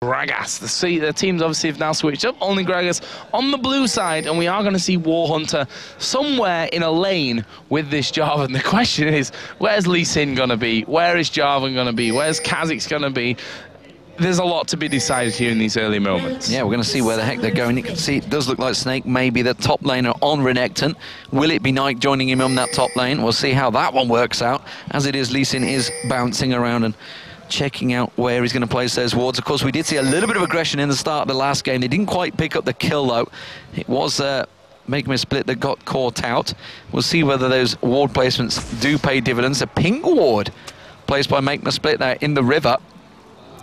Gragas. The teams obviously have now switched up. Only Gragas on the blue side, and we are going to see War Hunter somewhere in a lane with this Jarvan. The question is, where's Lee Sin going to be? Where is Jarvan going to be? Where's Kha'Zix going to be? There's a lot to be decided here in these early moments. Yeah, we're going to see where the heck they're going. You can see it does look like Snake may be the top laner on Renekton. Will it be Nike joining him on that top lane? We'll see how that one works out. As it is, Lee Sin is bouncing around and checking out where he's going to place those wards. Of course, we did see a little bit of aggression in the start of the last game. They didn't quite pick up the kill, though. It was Make Me Split that got caught out. We'll see whether those ward placements do pay dividends. A pink ward placed by Make Me Split there in the river.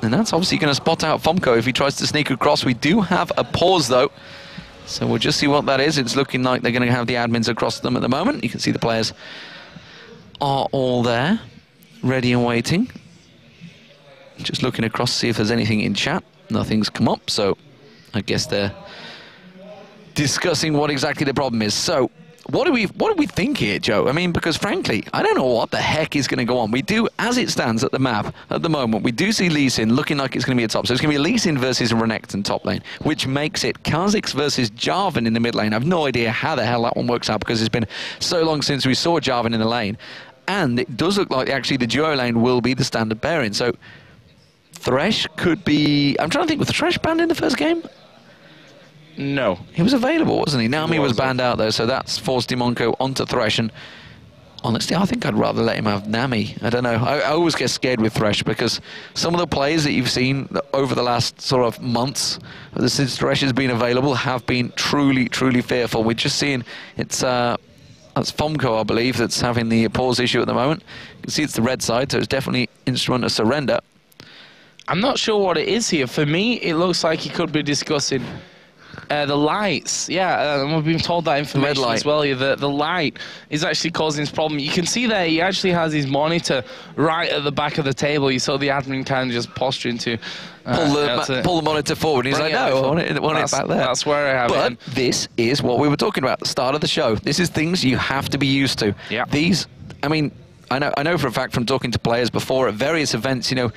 And that's obviously going to spot out Fomko if he tries to sneak across. We do have a pause, though. So we'll just see what that is. It's looking like they're going to have the admins across them at the moment. You can see the players are all there, ready and waiting. Just looking across to see if there's anything in chat. Nothing's come up, so I guess they're discussing what exactly the problem is. So what do we think here, Joe? I mean, because frankly, I don't know what the heck is going to go on. We do, as it stands at the map at the moment, we do see Lee Sin looking like it's going to be a top. So it's going to be Lee Sin versus Renekton top lane, which makes it Kha'Zix versus Jarvan in the mid lane. I have no idea how the hell that one works out because it's been so long since we saw Jarvan in the lane. And it does look like actually the duo lane will be the standard pairing. So Thresh could be... I'm trying to think, was Thresh banned in the first game? No. He was available, wasn't he? Nami was banned out, though, so that's forced Dimonco onto Thresh. And honestly, I think I'd rather let him have Nami. I don't know. I always get scared with Thresh because some of the plays that you've seen over the last sort of months since Thresh has been available have been truly, truly fearful. We're just seeing it's... that's Fomco, I believe, that's having the pause issue at the moment. You can see it's the red side, so it's definitely Instrument of Surrender. I'm not sure what it is here. For me, it looks like he could be discussing the lights. Yeah, we've been told that information as well. The light is actually causing this problem. You can see there he actually has his monitor right at the back of the table. You saw the admin kind of just posturing to pull the monitor forward. He's like, no, I want it back there. That's where I have it. But this is what we were talking about at the start of the show. This is things you have to be used to. Yeah. These, I mean, I know for a fact from talking to players before at various events, you know,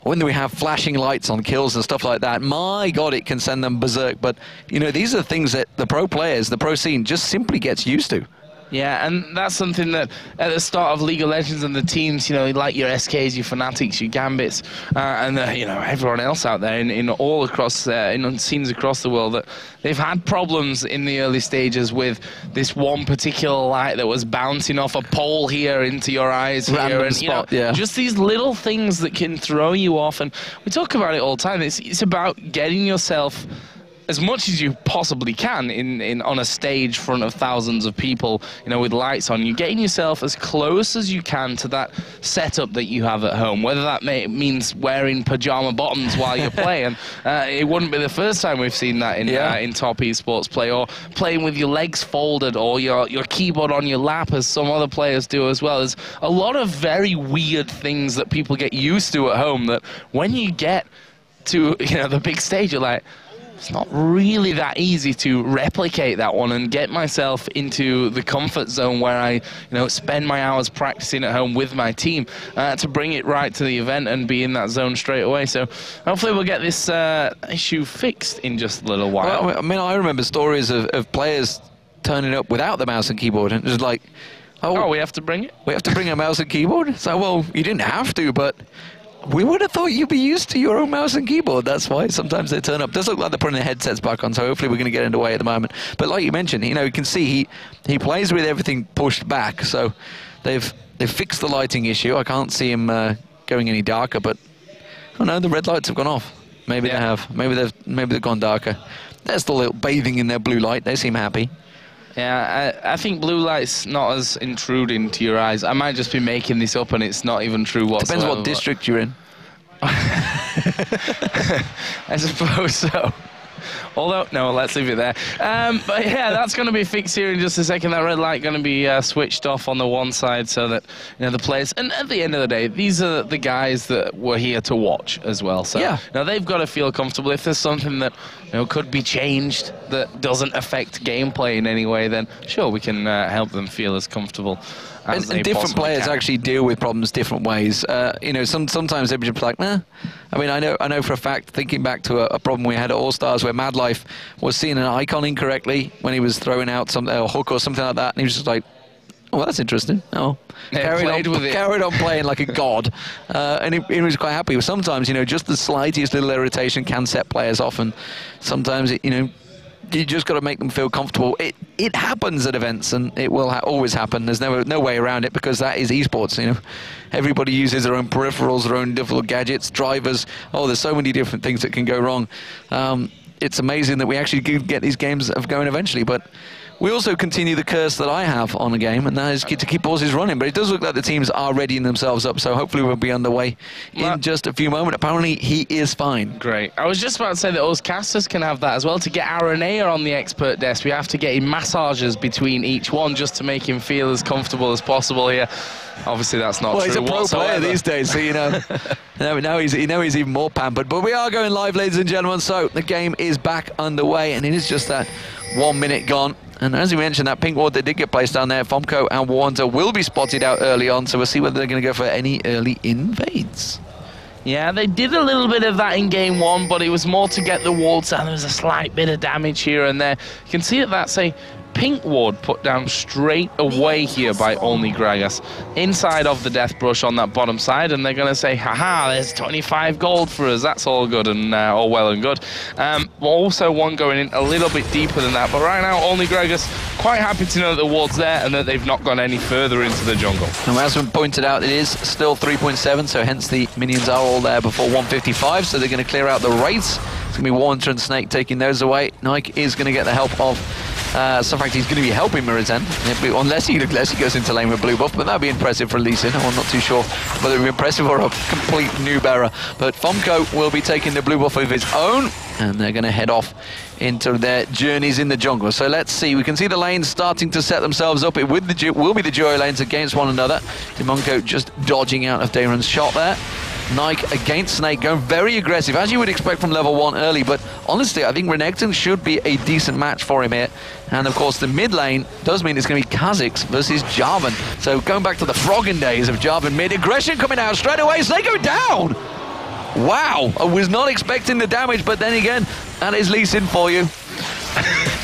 when we have flashing lights on kills and stuff like that, my God, it can send them berserk. But, you know, these are things that the pro players, the pro scene, just simply gets used to. Yeah, and that's something that at the start of League of Legends and the teams, you know, like your SKs, your Fanatics, your Gambits, and you know, everyone else out there in all across in scenes across the world, that they've had problems in the early stages with this one particular light that was bouncing off a pole here into your eyes here, and you know, just these little things that can throw you off. And we talk about it all the time. It's about getting yourself as much as you possibly can on a stage front of thousands of people, you know, with lights on. You're getting yourself as close as you can to that setup that you have at home, whether that means wearing pajama bottoms while you're playing. It wouldn't be the first time we've seen that in top esports play, or playing with your legs folded, or your keyboard on your lap, as some other players do as well. There's a lot of very weird things that people get used to at home that when you get to, you know, the big stage, you're like, it's not really that easy to replicate that one and get myself into the comfort zone where I, you know, spend my hours practicing at home with my team to bring it right to the event and be in that zone straight away. So hopefully we'll get this issue fixed in just a little while. Well, I mean, I remember stories of players turning up without the mouse and keyboard, and it was like, oh, we have to bring it? We have to bring a mouse and keyboard? So, well, you didn't have to, but we would have thought you'd be used to your own mouse and keyboard. That's why sometimes they turn up. It does look like they're putting their headsets back on, so hopefully we're going to get underway at the moment. But like you mentioned, you know, you can see he plays with everything pushed back, so they've fixed the lighting issue. I can't see him going any darker, but oh no, the red lights have gone off. Maybe they have. Maybe they've gone darker. They're still bathing in their blue light. They seem happy. Yeah, I think blue light's not as intruding to your eyes. I might just be making this up and it's not even true whatsoever. Depends what district you're in. I suppose so. Although, no, let's leave it there. But yeah, that's going to be fixed here in just a second. That red light going to be switched off on the one side so that, you know, the players, and at the end of the day, these are the guys that were here to watch as well. So yeah, now they've got to feel comfortable. If there's something that, you know, could be changed that doesn't affect gameplay in any way, then sure, we can help them feel as comfortable as they and different possibly players can. actually deal with problems different ways. You know, sometimes they're just like, I mean, I know for a fact, thinking back to a problem we had at All Stars where Madlife was seeing an icon incorrectly when he was throwing out a hook or something like that, and he was just like, oh, that's interesting. Oh, carried on playing like a god, and he was quite happy. Sometimes, you know, just the slightest little irritation can set players off, and sometimes, you know, you just got to make them feel comfortable. It happens at events, and it will always happen. There's no way around it, because that is esports. You know, everybody uses their own peripherals, their own different gadgets, drivers. Oh, there's so many different things that can go wrong. It's amazing that we actually do get these games going eventually, but we also continue the curse that I have on a game, and that is to keep pauses running. But it does look like the teams are readying themselves up, so hopefully we'll be underway in just a few moments. Apparently, he is fine. Great. I was just about to say that us casters can have that as well. To get Aranea on the expert desk, we have to get him massages between each one just to make him feel as comfortable as possible here. Obviously, that's not true. Well, he's a pro whatsoever. player these days, so you know, now he's even more pampered. But we are going live, ladies and gentlemen, so the game is back underway, and it is just that 1 minute gone. And as we mentioned, that pink ward that did get placed down there, Fomco and Warnter will be spotted out early on, so we'll see whether they're going to go for any early invades. Yeah, they did a little bit of that in game one, but it was more to get the wards down. There was a slight bit of damage here and there. You can see that's a pink ward put down straight away here by only Gragas inside of the death brush on that bottom side, and they're going to say, haha, there's 25 gold for us. That's all good and all well and good. Also one going in a little bit deeper than that, but right now only Gragas quite happy to know that the ward's there and that they've not gone any further into the jungle. And as we pointed out, it is still 3.7, so hence the minions are all there before 155, so they're going to clear out the wraiths. It's going to be Warnter and Snake taking those away. Nike is going to get the help of so in fact, he's going to be helping Mirizen, unless he goes into lane with blue buff, but that would be impressive for Lee Sin. I'm not too sure whether it would be impressive or a complete noob error. But Fomco will be taking the blue buff of his own, and they're going to head off into their journeys in the jungle. So let's see. We can see the lanes starting to set themselves up. It will be the duo lanes against one another. Demonco just dodging out of Dayron's shot there. Nike against Snake, going very aggressive, as you would expect from level 1 early, but honestly, I think Renekton should be a decent match for him here. And of course, the mid lane does mean it's going to be Kha'Zix versus Jarvan. So going back to the Froggen days of Jarvan mid, aggression coming out straight away, Snake go down! Wow, I was not expecting the damage, but then again, that is Lee Sin for you.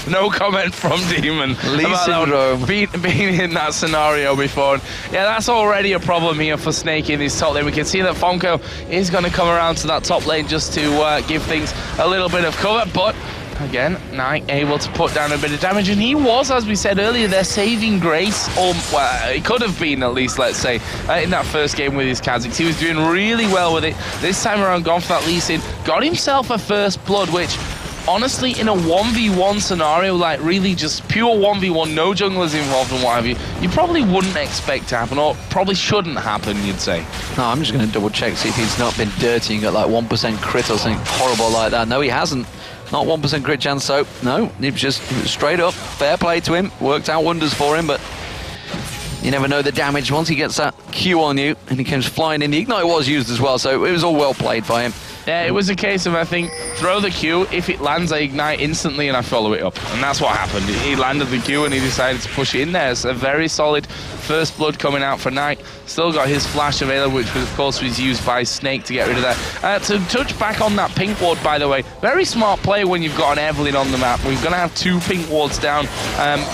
No comment from Demon about being in that scenario before. Yeah, that's already a problem here for Snake in this top lane. We can see that Fomco is going to come around to that top lane just to give things a little bit of cover, but again, Nike able to put down a bit of damage, and he was, as we said earlier, their saving grace, or well, it could have been at least, let's say, in that first game with his Kha'Zix. He was doing really well with it. This time around, gone for that Lee Sin, got himself a first blood, which honestly, in a 1v1 scenario, like really just pure 1v1, no junglers involved and what have you, you probably wouldn't expect to happen, or probably shouldn't happen, you'd say. No, I'm just going to double check, see if he's not been dirty and got like 1% crit or something horrible like that. No, he hasn't. Not 1% crit chance, so no, he was straight up. Fair play to him, worked out wonders for him, but you never know the damage once he gets that Q on you, and he comes flying in. The Ignite was used as well, so it was all well played by him. Yeah, it was a case of, I think, throw the Q, if it lands, I ignite instantly and I follow it up. And that's what happened. He landed the Q and he decided to push it in there. It's a very solid first blood coming out for Nike. Still got his flash available, which of course was used by Snake to get rid of that. To touch back on that pink ward, by the way, very smart play when you've got an Evelyn on the map. We're going to have 2 pink wards down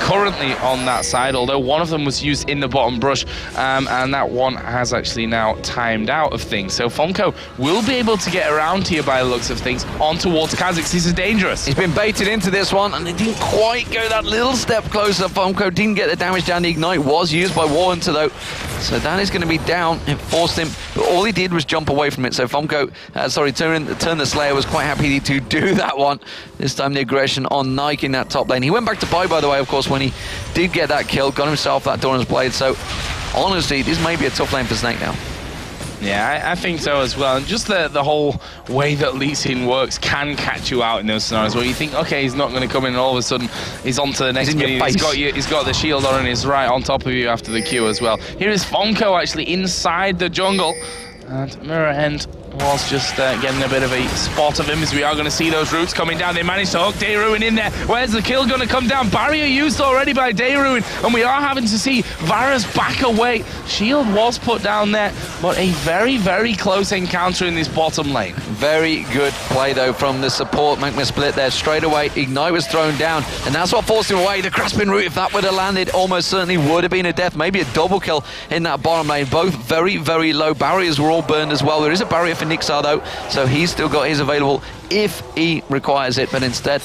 currently on that side, although one of them was used in the bottom brush, and that one has actually now timed out of things. So Fomco will be able to get around here by the looks of things on towards Kha'Zix. This is dangerous. He's been baited into this one, and it didn't quite go that little step closer. Fomco didn't get the damage down. The Ignite was used by Warnter though, so that is going to be down. It forced him, but all he did was jump away from it. So Fomco, Turn the Slayer was quite happy to do that one. This time the aggression on Nike in that top lane. He went back to buy, by the way, of course, when he did get that kill, got himself that Doran's Blade. So honestly, this may be a tough lane for Snake now. Yeah, I think so as well. And just the whole way that Lee Sin works can catch you out in those scenarios where you think, okay, he's not going to come in, and all of a sudden he's on to the next minion. He's got the shield on and he's right on top of you after the Q as well. Here is Fomco actually inside the jungle. And Mirror End was just getting a bit of a spot of him, as we are going to see those roots coming down. They managed to hook Dayruin in there. Where's the kill going to come down? Barrier used already by Dayruin, and we are having to see Varus back away. Shield was put down there, but a very, very close encounter in this bottom lane. Very good play, though, from the support. Magma split there straight away. Ignite was thrown down, and that's what forced him away. The grasping root, if that would have landed, almost certainly would have been a death. Maybe a double kill in that bottom lane. Both very, very low. Barriers were all burned as well. There is a barrier for Nixar, though, so he's still got his available if he requires it, but instead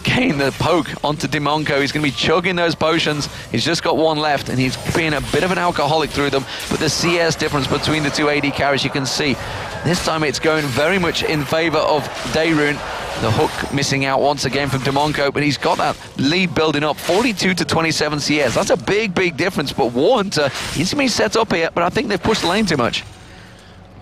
getting the poke onto Dimonco. He's going to be chugging those potions. He's just got one left, and he's being a bit of an alcoholic through them. But the CS difference between the two AD carries, you can see, this time it's going very much in favor of Dayruin. The hook missing out once again from Dimonco, but he's got that lead building up, 42 to 27 CS. That's a big, big difference, but Warhunter, he's going to be set up here, but I think they've pushed the lane too much.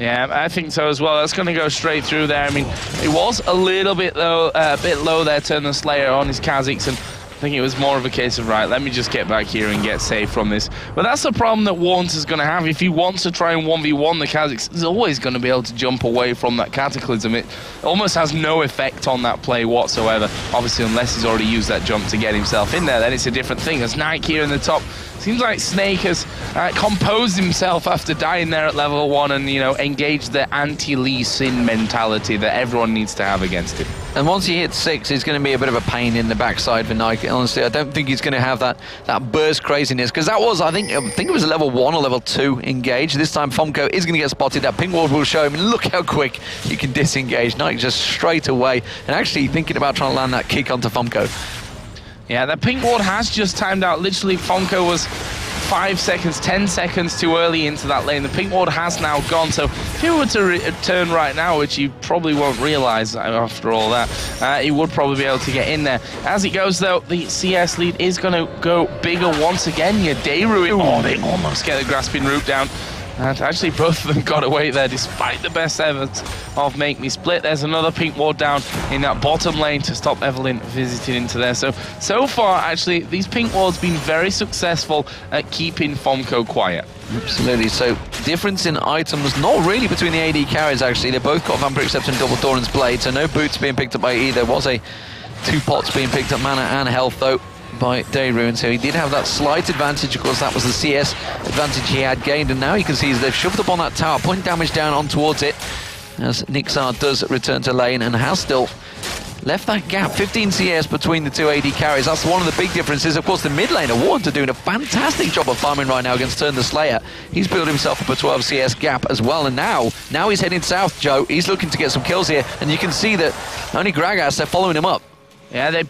Yeah, I think so as well. That's going to go straight through there. I mean, it was a little bit low, there, turn the Slayer on his Kha'Zix, and I think it was more of a case of, right, let me just get back here and get safe from this. But that's the problem that Warhunter's going to have. If he wants to try and 1v1 the Kha'Zix, he's always going to be able to jump away from that Cataclysm. It almost has no effect on that play whatsoever. Obviously, unless he's already used that jump to get himself in there, then it's a different thing. There's Nike here in the top. Seems like Snake has composed himself after dying there at level 1 and, you know, engaged the anti-Lee Sin mentality that everyone needs to have against him. And once he hits 6, he's going to be a bit of a pain in the backside for Nike. Honestly, I don't think he's going to have that burst craziness, because that was, I think it was a level 1 or level 2 engage. This time Fomco is going to get spotted. That pink ward will show him, and look how quick you can disengage. Nike just straight away, and actually thinking about trying to land that kick onto Fomco. Yeah, the pink ward has just timed out. Literally, Fonko was 5 seconds, 10 seconds too early into that lane. The pink ward has now gone, so if he were to return right now, which you probably won't realize after all that, he would probably be able to get in there. As it goes, though, the CS lead is going to go bigger once again. Yeah, Dayruin, oh, they almost get the grasping root down. And actually, both of them got away there despite the best efforts of Make Me Split. There's another pink ward down in that bottom lane to stop Evelyn visiting into there. So far, actually, these pink wards been very successful at keeping Fomco quiet. Absolutely. So, difference in items, not really between the AD carries, actually. They both got Vampire Accept and Double Thorin's Blade, so no boots being picked up by either. There was 2 pots being picked up, mana and health, though, by Dayruin, so he did have that slight advantage. Of course, that was the CS advantage he had gained, and now you can see as they've shoved up on that tower, point damage down on towards it, as Nixar does return to lane and has still left that gap, 15 CS between the two AD carries. That's one of the big differences. Of course, the mid laner, Warhunter, doing a fantastic job of farming right now against Turn the Slayer. He's built himself up a 12 CS gap as well, and now he's heading south, Joe. He's looking to get some kills here, and you can see that only Gragas, they're following him up. Yeah, he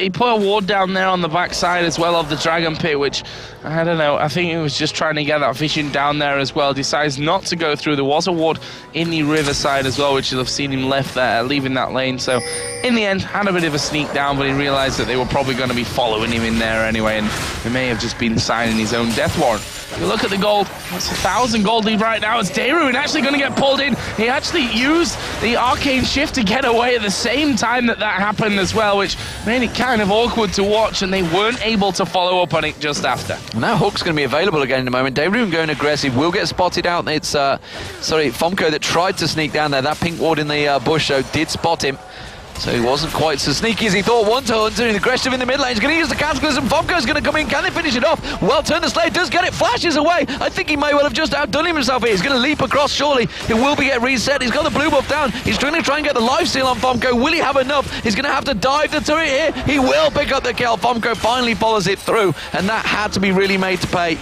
put a ward down there on the backside as well of the Dragon Pit, which, I don't know, I think he was just trying to get that vision down there as well. Decides not to go through. There was a ward in the riverside as well, which you'll have seen him left there, leaving that lane. So, in the end, had a bit of a sneak down, but he realized that they were probably going to be following him in there anyway, and he may have just been signing his own death warrant. If you look at the gold, it's 1,000 gold lead right now. It's Dayruin actually going to get pulled in. He actually used the Arcane Shift to get away at the same time that happened as well, which made it kind of awkward to watch, and they weren't able to follow up on it just after. Now Hook's going to be available again in a moment. Dayruin going aggressive, will get spotted out. It's, Fomco that tried to sneak down there. That pink ward in the bush, though, did spot him. So he wasn't quite so sneaky as he thought. Hunter aggressive in the mid lane. He's going to use the Cataclysm. Fomco's going to come in. Can they finish it off? Well, Turn the Slayer does get it. Flashes away. I think he may well have just outdone himself here. He's going to leap across, surely. It will be get reset. He's got the blue buff down. He's going to try and get the lifesteal on Fomco. Will he have enough? He's going to have to dive the turret here. He will pick up the kill. Fomco finally follows it through, and that had to be really made to pay.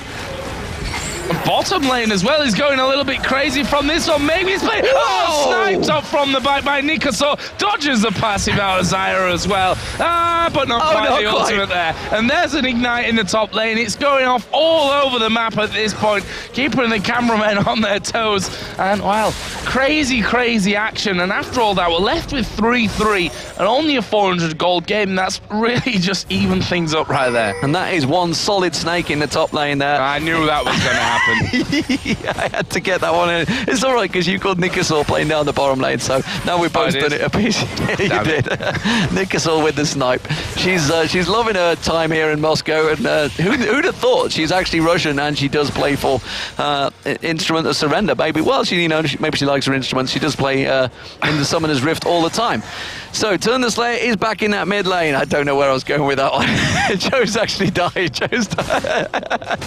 Bottom lane as well is going a little bit crazy from this one. Maybe he's playing. Oh, sniped up from the back by Nikasaur. Dodges the passive out of Zyra as well. But not quite the ultimate there. And there's an ignite in the top lane. It's going off all over the map at this point, keeping the cameramen on their toes. And, well, crazy, crazy action. And after all that, we're left with 3-3 and only a 400 gold game. That's really just even things up right there. And that is one solid snake in the top lane there. I knew that was going to happen. I had to get that one in. It's all right, because you called Nikasaur playing down the bottom lane, so now we've both done it a piece. Yeah, you did. Nikasaur with the snipe. She's loving her time here in Moscow, and who'd have thought? She's actually Russian, and she does play for instrument of surrender. Maybe, well, maybe she likes her instruments. She does play in the Summoner's Rift all the time. So Turn the Slayer is back in that mid lane. I don't know where I was going with that one. Joe's actually died. Joe's died.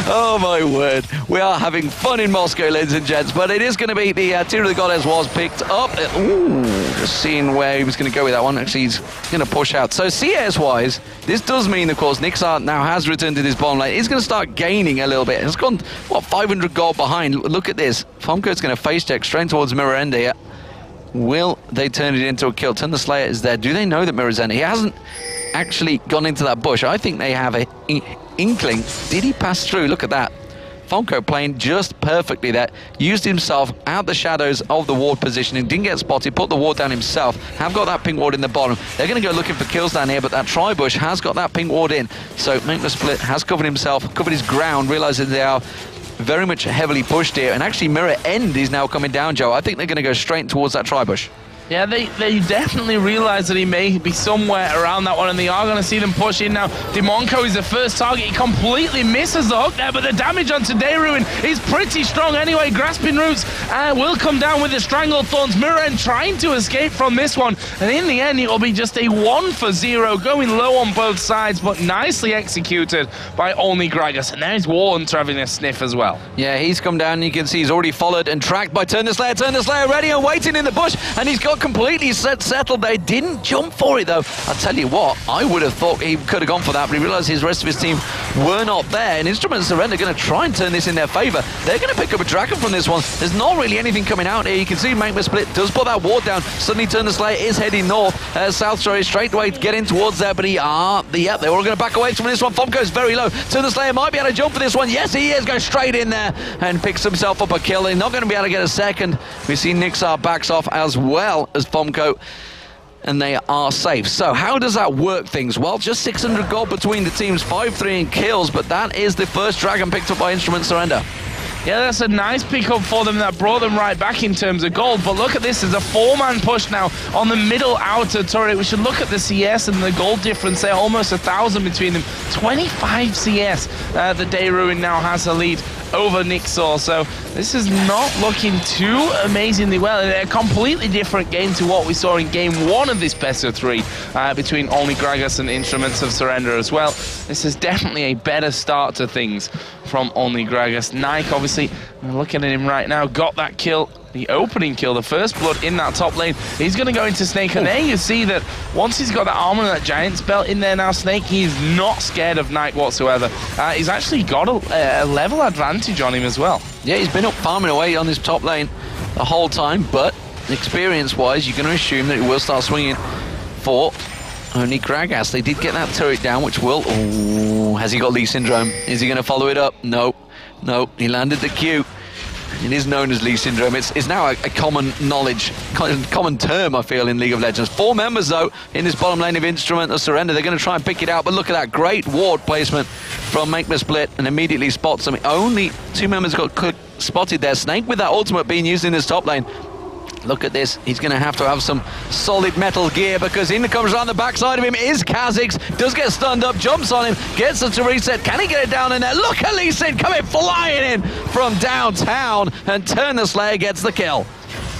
Oh my word, we are having fun in Moscow, ladies and gents, but it is going to be the Tear of the Goddess was picked up. Ooh, just seeing where he was going to go with that one. Actually, he's going to push out. So CIS wise, this does mean, of course, Nixar now has returned to this bottom lane. He's going to start gaining a little bit. It's gone, what, 500 gold behind. Look at this. Fomco's going to face check straight towards Mirror Ender here. Will they turn it into a kill? Turn the Slayer is there. Do they know that Mirror's Ender? He hasn't actually gone into that bush. I think they have a inkling. Did he pass through? Look at that. Fomco playing just perfectly there. Used himself out the shadows of the ward positioning. Didn't get spotted. Put the ward down himself. Have got that pink ward in the bottom. They're going to go looking for kills down here, but that tri-bush has got that pink ward in. So Make the Split has covered himself, covered his ground, realizing they are very much heavily pushed here. And actually Mirror End is now coming down, Joe. I think they're going to go straight towards that tri-bush. Yeah, they definitely realise that he may be somewhere around that one, and they are going to see them push in now. Demonco is the first target. He completely misses the hook there, but the damage onto Dayruin is pretty strong anyway. Grasping Roots will come down with the Strangled Thorns. Mirren trying to escape from this one, and in the end, it will be just a 1-for-0, going low on both sides, but nicely executed by only Gragas. And there's Warhunter having a sniff as well. Yeah, he's come down, and you can see he's already followed and tracked by Turn the Slayer. Turn the Slayer ready and waiting in the bush, and he's got completely settled. They didn't jump for it though. I'll tell you what, I would have thought he could have gone for that, but he realized his rest of his team were not there, and Instrument Surrender going to try and turn this in their favor. They're going to pick up a dragon from this one. There's not really anything coming out here. You can see Magma Split does put that ward down. Suddenly Turn the Slayer is heading north, south, sorry, straight away getting towards there, but they're all going to back away from this one. Fomco's very low. Turn the Slayer might be able to jump for this one. Yes, he is, going straight in there and picks himself up a kill. He's not going to be able to get a second. We see Nixar backs off as well as Fomco, and they are safe. So how does that work things? Well, just 600 gold between the teams, 5-3 in kills, but that is the first dragon picked up by Instrument Surrender. Yeah, that's a nice pickup for them that brought them right back in terms of gold. But look at this, there's a 4-man push now on the middle outer turret. We should look at the CS and the gold difference there, almost 1,000 between them. 25 CS. The Dayruin now has a lead over Nixor, so this is not looking too amazingly well. A completely different game to what we saw in game 1 of this best of 3 between only Gragas and Instruments of Surrender as well. This is definitely a better start to things from only Gragas. Nike, obviously, looking at him right now, got that kill, the opening kill, the first blood in that top lane. He's going to go into Snake, and there you see that once he's got that armor and that Giant's belt in there now, Snake, he's not scared of Nike whatsoever. He's actually got a level advantage on him as well. Yeah, he's been up farming away on this top lane the whole time, but experience-wise, you're going to assume that he will start swinging for only Gragas. They did get that turret down, which will... Oh, has he got Lee Syndrome? Is he going to follow it up? No. No, he landed the Q. It is known as Lee Syndrome. It's now a common knowledge, common term, I feel, in League of Legends. 4 members, though, in this bottom lane of Instrument of Surrender. They're going to try and pick it out, but look at that great ward placement from Make the Split, and immediately spots them. Only 2 members got spotted there. Snake with that ultimate being used in this top lane. Look at this. He's going to have some solid metal gear, because in comes around the backside of him is Kha'Zix. Does get stunned up, jumps on him, gets it to reset. Can he get it down in there? Look at Lee Sin coming flying in from downtown, and Turn the Slayer gets the kill.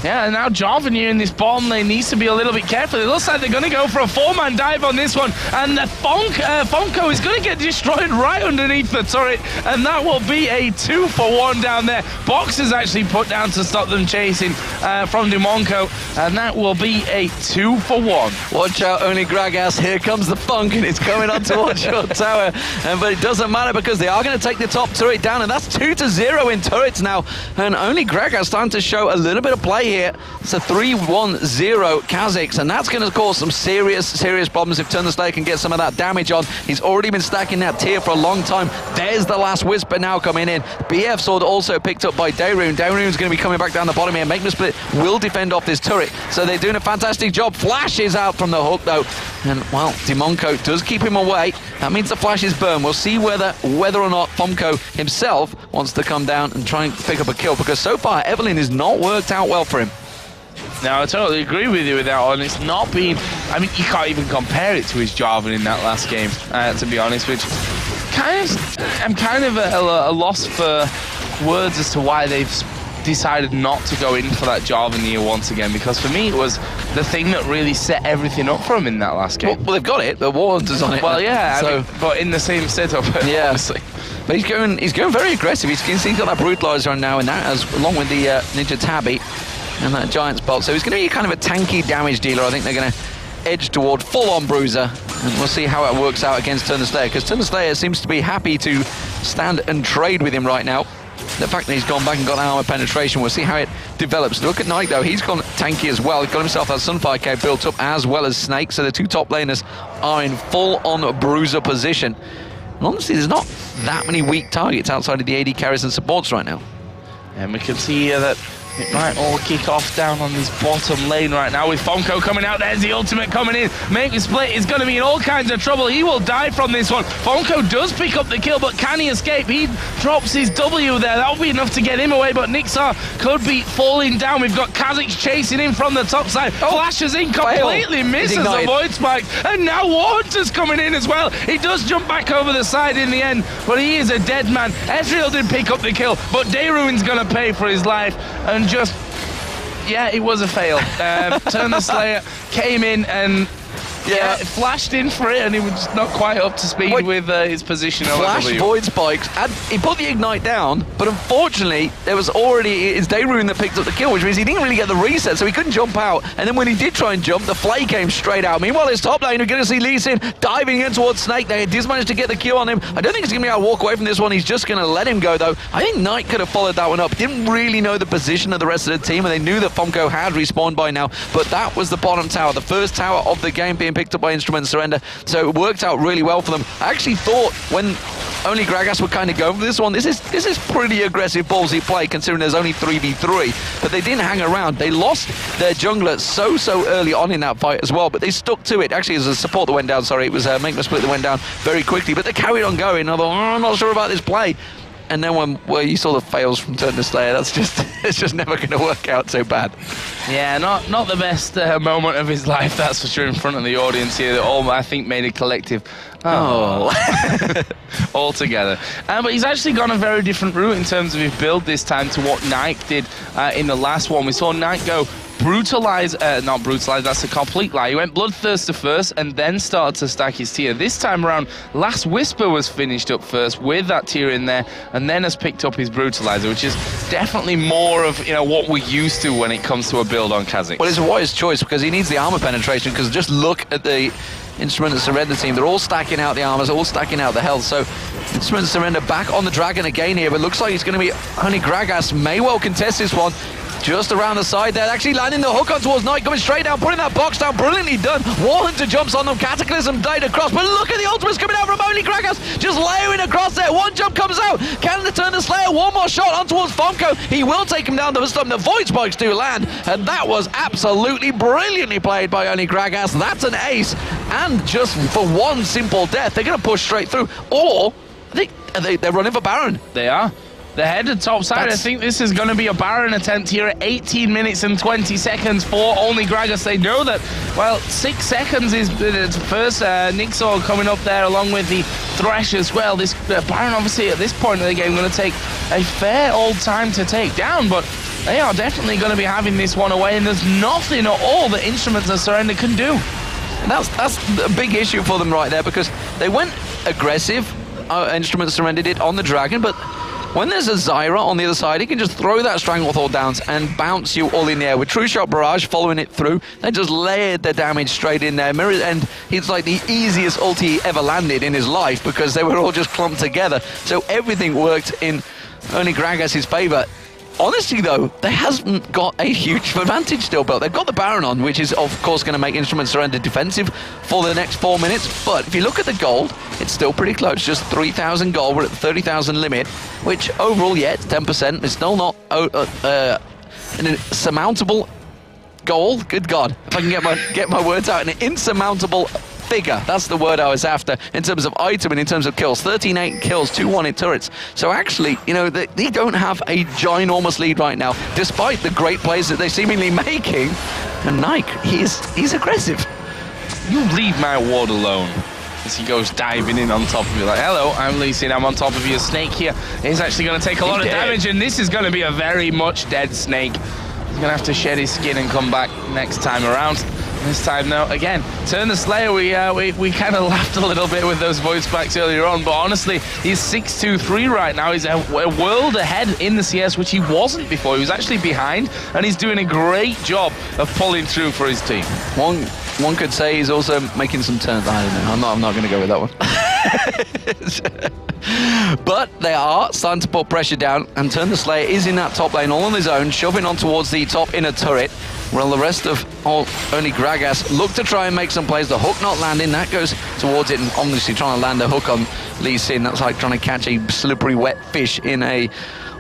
Yeah, and now Jarvan here in this bottom lane needs to be a little bit careful. It looks like they're going to go for a 4-man dive on this one, and the Fonko is going to get destroyed right underneath the turret, and that will be a 2-for-1 down there. Box is actually put down to stop them chasing from Demonco, and that will be a 2-for-1. Watch out, only Gragas. Here comes the Funk, and it's coming on towards your tower, but it doesn't matter because they are going to take the top turret down, and that's 2-0 in turrets now, and only Gragas starting to show a little bit of play here. It's a 3-1-0 Kha'Zix, and that's going to cause some serious problems if Turn the Slayer can get some of that damage on. He's already been stacking that tier for a long time. There's the last Whisper now coming in. BF Sword also picked up by Dayruin. Dayruin's going to be coming back down the bottom here. Make the Split will defend off this turret, so they're doing a fantastic job. Flash is out from the hook though, and well, Demonco does keep him away. That means the flash is burned. We'll see whether or not Fomco himself wants to come down and try and pick up a kill, because so far Evelyn has not worked out well for him. Now, I totally agree with you with that one. It's not been... I mean, you can't even compare it to his Jarvan in that last game, to be honest, which I'm kind of at a loss for words as to why they've decided not to go in for that Jarvanir once again, because for me it was the thing that really set everything up for him in that last game. Well, they've got it. The Warhunter's on it. Well, yeah, so, I mean, but in the same setup, yeah. obviously. But he's going very aggressive. He's got that Brutalizer on now, and that along with the Ninja Tabby and that Giant's Bolt. So he's going to be kind of a tanky damage dealer. I think they're going to edge toward full-on Bruiser, and we'll see how it works out against Turner Slayer, because Turner Slayer seems to be happy to stand and trade with him right now. The fact that he's gone back and got armor penetration, we'll see how it develops. Look at Nike though, he's gone tanky as well. He's got himself that Sunfire Cave built up, as well as Snake, so the two top laners are in full-on Bruiser position. And honestly, there's not that many weak targets outside of the AD carries and supports right now. And we can see here that it might all kick off down on this bottom lane right now with Fonko coming out. There's the ultimate coming in. Make the split is going to be in all kinds of trouble. He will die from this one. Fonko does pick up the kill, but can he escape? He drops his W there. That'll be enough to get him away, but Nixar could be falling down. We've got Kha'Zix chasing him from the top side. Flashes in, completely misses the Void Spike. And now Warhunter's coming in as well. He does jump back over the side in the end, but he is a dead man. Ezreal did pick up the kill, but Dayruin's going to pay for his life. And just, yeah, it was a fail. Turner Slayer came in and flashed in for it, and he was just not quite up to speed with his position. Flash Void Spikes, and he put the Ignite down, but unfortunately, there was already, it's Dayrune that picked up the kill, which means he didn't really get the reset, so he couldn't jump out, and then when he did try and jump, the Flay came straight out. Meanwhile, his top lane, we're going to see Lee Sin diving in towards Snake. They just managed to get the kill on him. I don't think he's going to be able to walk away from this one. He's just going to let him go, though. I think Knight could have followed that one up. Didn't really know the position of the rest of the team, and they knew that Fonko had respawned by now, but that was the bottom tower, the first tower of the game being picked up by Instrument Surrender, so it worked out really well for them. I actually thought when only Gragas were kind of going for this one, this is pretty aggressive ballsy play considering there's only 3v3, but they didn't hang around. They lost their jungler so early on in that fight as well, but they stuck to it. Actually, it was a support that went down, sorry, it was Make the Split that went down very quickly, but they carried on going. I thought, I'm not sure about this play. And then when you saw the fails from Turner Slayer, that's just it's just never going to work out so bad. Yeah, not the best moment of his life, that's for sure, in front of the audience here. That all, I think, made a collective all together. But he's actually gone a very different route in terms of his build this time to what Nike did in the last one. We saw Nike go not brutalize, that's a complete lie. He went Bloodthirster first and then started to stack his tier. This time around, Last Whisper was finished up first with that tier in there, and then has picked up his Brutalizer, which is definitely more of what we're used to when it comes to a build on Kha'Zix. Well, it's a wise choice because he needs the armor penetration, because just look at the Instrument of Surrender team. They're all stacking out the armors, all stacking out the health. So Instrument of Surrender back on the Dragon again here, but looks like it's going to be only Gragas may well contest this one. Just around the side there, actually landing the hook on towards Knight, coming straight down, putting that box down, brilliantly done. Warhunter jumps on them, Cataclysm died across, but look at the ultimates coming out from only Gragas, just layering across there. One jump comes out, can the Turner Slayer, one more shot on towards Fonko. He will take him down this time. The Void Spikes do land, and that was absolutely brilliantly played by only Gragas. That's an ace, and just for one simple death, they're going to push straight through, or they're running for Baron. They are. They're headed top side. I think this is going to be a Baron attempt here at 18 minutes and 20 seconds for only Gragas. They know that, well, 6 seconds is the first. Nixor coming up there along with the Thresh as well. This Baron, obviously, at this point of the game, going to take a fair old time to take down, but they are definitely going to be having this one away, and there's nothing at all that Instruments of Surrender can do. And that's a big issue for them right there, because they went aggressive. Instruments Surrendered it on the Dragon, but when there's a Zyra on the other side, he can just throw that Stranglethorn down and bounce you all in the air. With True Shot Barrage following it through, they just layered the damage straight in there. And it's like the easiest ulti he ever landed in his life, because they were all just clumped together. So everything worked in only Gragas' favor. Honestly, though, they hasn't got a huge advantage still built. They've got the Baron on, which is, of course, going to make Instrument Surrender defensive for the next 4 minutes. But if you look at the gold, it's still pretty close. Just 3,000 gold. We're at the 30,000 limit, which overall, yeah, it's 10%. It's still not an insurmountable goal. Good God, if I can get my words out. An insurmountable figure, that's the word I was after, in terms of item and in terms of kills. 13-8 kills, 2-1 turrets. So actually, they don't have a ginormous lead right now, despite the great plays that they're seemingly making. And Nike, he's aggressive. You leave my ward alone. as he goes diving in on top of you. Like, hello, I'm Lee Sin, I'm on top of you. Snake here is actually going to take a lot of damage, and this is going to be a very much dead Snake. He's going to have to shed his skin and come back next time around. This time, no, again, Turn the Slayer, we kind of laughed a little bit with those voice packs earlier on, but honestly, he's 6-2-3 right now. He's a world ahead in the CS, which he wasn't before. He was actually behind, and he's doing a great job of pulling through for his team. One could say he's also making some turns. I don't know. I'm not going to go with that one. But they are starting to put pressure down, and Turn the Slayer is in that top lane all on his own, shoving on towards the top inner turret. While the rest of only Gragas look to try and make some plays. The hook not landing, that goes towards it, and obviously trying to land a hook on Lee Sin. That's like trying to catch a slippery wet fish in a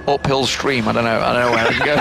uphill stream. I don't know where I can go.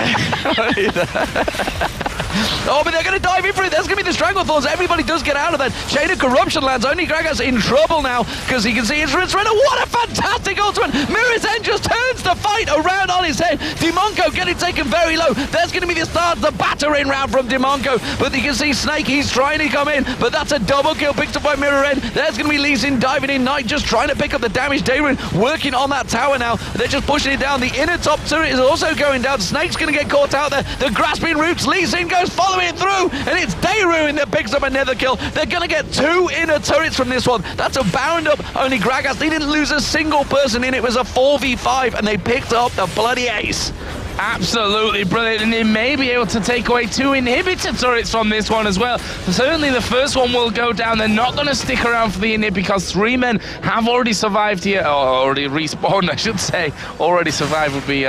Oh, but they're going to dive in for it. There's going to be the Stranglethorns. Everybody does get out of that. Chain of Corruption lands. Only Gragas in trouble now because he can see his Surrender. What a fantastic ultimate. Mirror's End just turns the fight around on his head. Demonko getting taken very low. There's going to be the start of the battering round from Demonko. But you can see Snake, he's trying to come in. But that's a double kill picked up by Mirror End. There's going to be Lee Sin diving in. Knight just trying to pick up the damage. Dayrun working on that tower now. They're just pushing it down. The inner top turret is also going down. Snake's going to get caught out there. The grasping roots. Lee Sin goes following it through, and it's Dayrun that picks up another kill. They're going to get 2 inner turrets from this one. That's a bound up. Only Gragas, they didn't lose a single person in. It was a 4v5, and they picked up the bloody ace. Absolutely brilliant, and they may be able to take away 2 inhibitor turrets from this one as well. Certainly the first one will go down. They're not going to stick around for the inhib because 3 men have already survived here, or already respawned, I should say. Already survived would be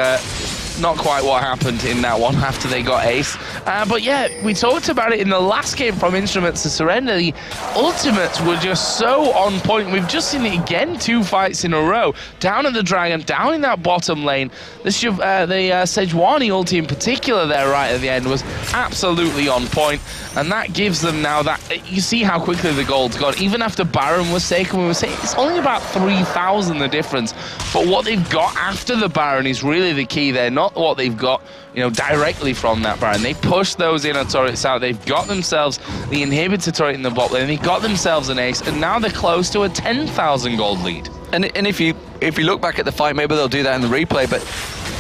not quite what happened in that one after they got ace. But yeah, we talked about it in the last game from Instruments to Surrender. The ultimates were just so on point. We've just seen it again 2 fights in a row. Down at the Dragon, down in that bottom lane. The Sejuani ulti in particular there right at the end was absolutely on point. And that gives them now that... You see how quickly the gold's gone. Even after Baron was taken, we were saying it's only about 3,000 the difference. But what they've got after the Baron is really the key there. Not what they've got, directly from that Baron. They pushed those inner turrets out. They've got themselves the inhibitor turret in the bot lane. They got themselves an ace, and now they're close to a 10,000 gold lead. And if you look back at the fight, maybe they'll do that in the replay, but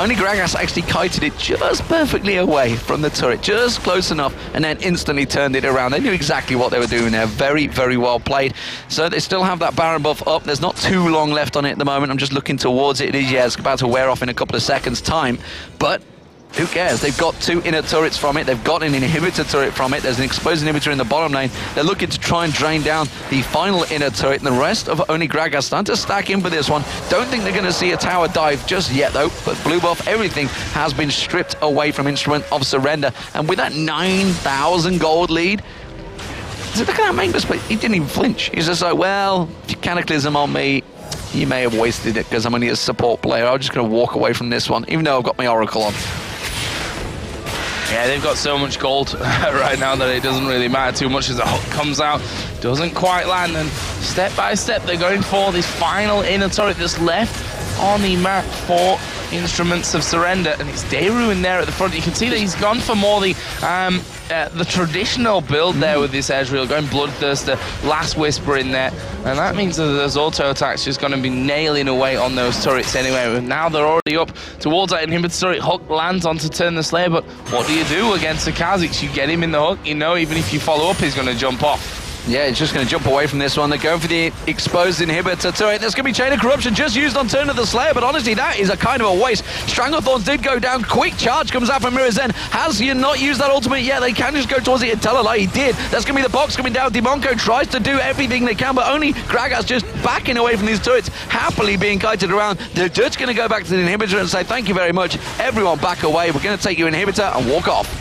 only Gragas actually kited it just perfectly away from the turret, just close enough, and then instantly turned it around. They knew exactly what they were doing there. Very, very well played. So they still have that Baron buff up. There's not too long left on it at the moment. I'm just looking towards it. It is, yeah, it's about to wear off in a couple of seconds' time, but who cares? They've got 2 inner turrets from it. They've got an inhibitor turret from it. There's an exposed inhibitor in the bottom lane. They're looking to try and drain down the final inner turret, and the rest of only Gragas starting to stack in for this one. Don't think they're going to see a tower dive just yet, though. But blue buff, everything has been stripped away from Instrument of Surrender. And with that 9,000 gold lead, look at that Magnus, but he didn't even flinch. He's just like, well, if you Cataclysm on me, you may have wasted it because I'm only a support player. I'm just going to walk away from this one, even though I've got my Oracle on. Yeah, they've got so much gold right now that it doesn't really matter too much as the hook comes out. Doesn't quite land, and step by step they're going for this final inner turret that's left on the map for Instruments of Surrender, and it's Dayrun there at the front. You can see that he's gone for more the traditional build there with this Ezreal, going Bloodthirster, Last Whisper in there, and that means that those auto attacks just going to be nailing away on those turrets anyway. And now they're already up towards that inhibitor turret. Hook lands on to Turn the Slayer, but what do you do against the Kha'Zix? You get him in the hook, even if you follow up, he's going to jump off. Yeah, he's just going to jump away from this one. They're going for the exposed inhibitor turret. There's going to be Chain of Corruption just used on Turn of the Slayer, but honestly, that is a kind of a waste. Stranglethorns did go down. Quick charge comes out from Mirror's End. Has he not used that ultimate yet? They can just go towards it and tell a lie. He did. That's going to be the box coming down. Demonko tries to do everything they can, but only Gragas just backing away from these turrets, happily being kited around. They're just going to go back to the inhibitor and say, thank you very much. Everyone back away. We're going to take your inhibitor and walk off.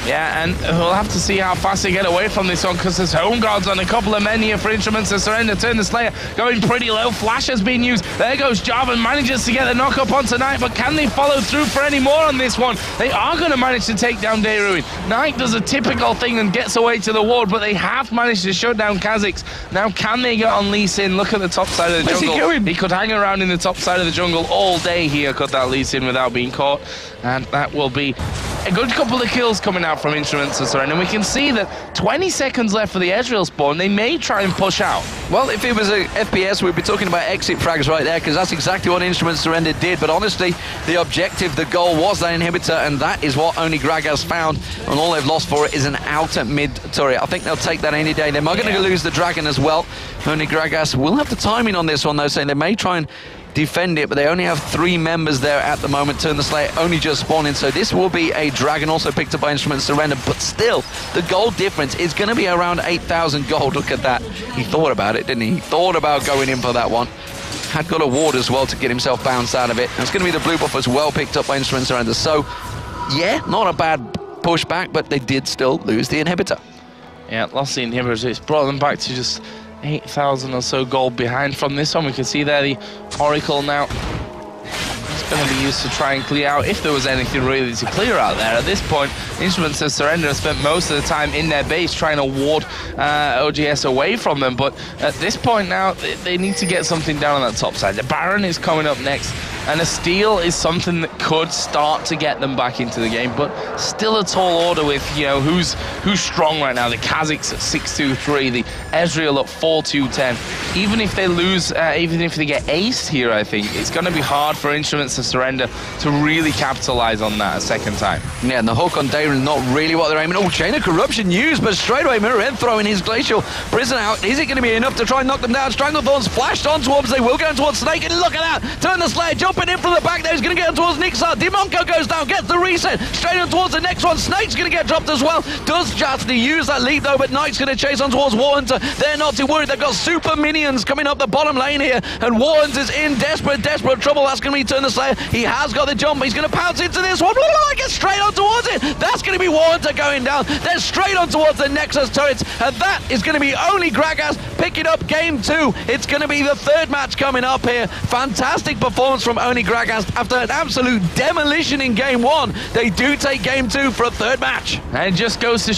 Yeah, and we'll have to see how fast they get away from this one, because there's home guards on a couple of men here for Instruments of Surrender. Turn the Slayer going pretty low. Flash has been used. There goes Jarvan, manages to get the knock up on tonight, but can they follow through for any more on this one? They are going to manage to take down Dayrun. Knight does a typical thing and gets away to the ward, but they have managed to shut down Kha'Zix. Now can they get on Lee Sin? Look at the top side of the jungle. Where's he going? He could hang around in the top side of the jungle all day here, could that Lee Sin without being caught, and that will be a good couple of kills coming out out from Instruments of Surrender. And we can see that 20 seconds left for the Ezreal spawn. They may try and push out. Well, if it was a FPS, we'd be talking about exit frags right there, because that's exactly what Instruments Surrender did. But honestly, the objective, the goal was that inhibitor, and that is what only Gragas found. And all they've lost for it is an outer mid turret. I think they'll take that any day. They're not going to lose the Dragon as well. Only Gragas will have the timing on this one, though, saying they may try and defend it, but they only have 3 members there at the moment. Turn the Slayer only just spawning, so this will be a Dragon, also picked up by Instruments Surrender, but still, the gold difference is going to be around 8,000 gold. Look at that. He thought about it, didn't he? He thought about going in for that one. Had got a ward as well to get himself bounced out of it. And it's going to be the blue buff as well, picked up by Instruments Surrender. So, yeah, not a bad pushback, but they did still lose the inhibitor. Yeah, lost the inhibitor. It's brought them back to just 8,000 or so gold behind from this one. We can see there the Oracle now. It's going to be used to try and clear out, if there was anything really to clear out there. At this point, Instruments of Surrender have spent most of the time in their base trying to ward OGS away from them. But at this point now, they need to get something down on that top side. The Baron is coming up next, and a steal is something that could start to get them back into the game, but still a tall order with, you know, who's strong right now. The Kazakhs at 6-2-3, the Ezreal at 4-2-10. Even if they lose, even if they get aced here, I think it's going to be hard for Instruments of Surrender to really capitalize on that a second time. Yeah, and the hook on Dayron is not really what they're aiming. Oh, Chain of Corruption used, but straight away Mirror Ed throwing his Glacial Prison out. Is it going to be enough to try and knock them down? Stranglethorns flashed on towards, they will go towards Snake, and look at that! Turn the Slayer, jumping in from the back there, he's going to get on towards Nixar. Demonko goes down, gets the reset, straight on towards the next one. Snake's going to get dropped as well. Does Jastly use that leap though, but Knight's going to chase on towards Warhunter. They're not too worried, they've got super minions coming up the bottom lane here, and Warhunter is in desperate trouble. That's going to be Turn the Slayer. He has got the jump, he's going to pounce into this one. Get straight on towards it. That's going to be Warhunter going down. They're straight on towards the Nexus turrets, and that is going to be only Gragas picking up game 2. It's going to be the 3rd match coming up here. Fantastic performance from Oni Gragas after an absolute demolition in game 1. They do take game 2 for a 3rd match. And it just goes to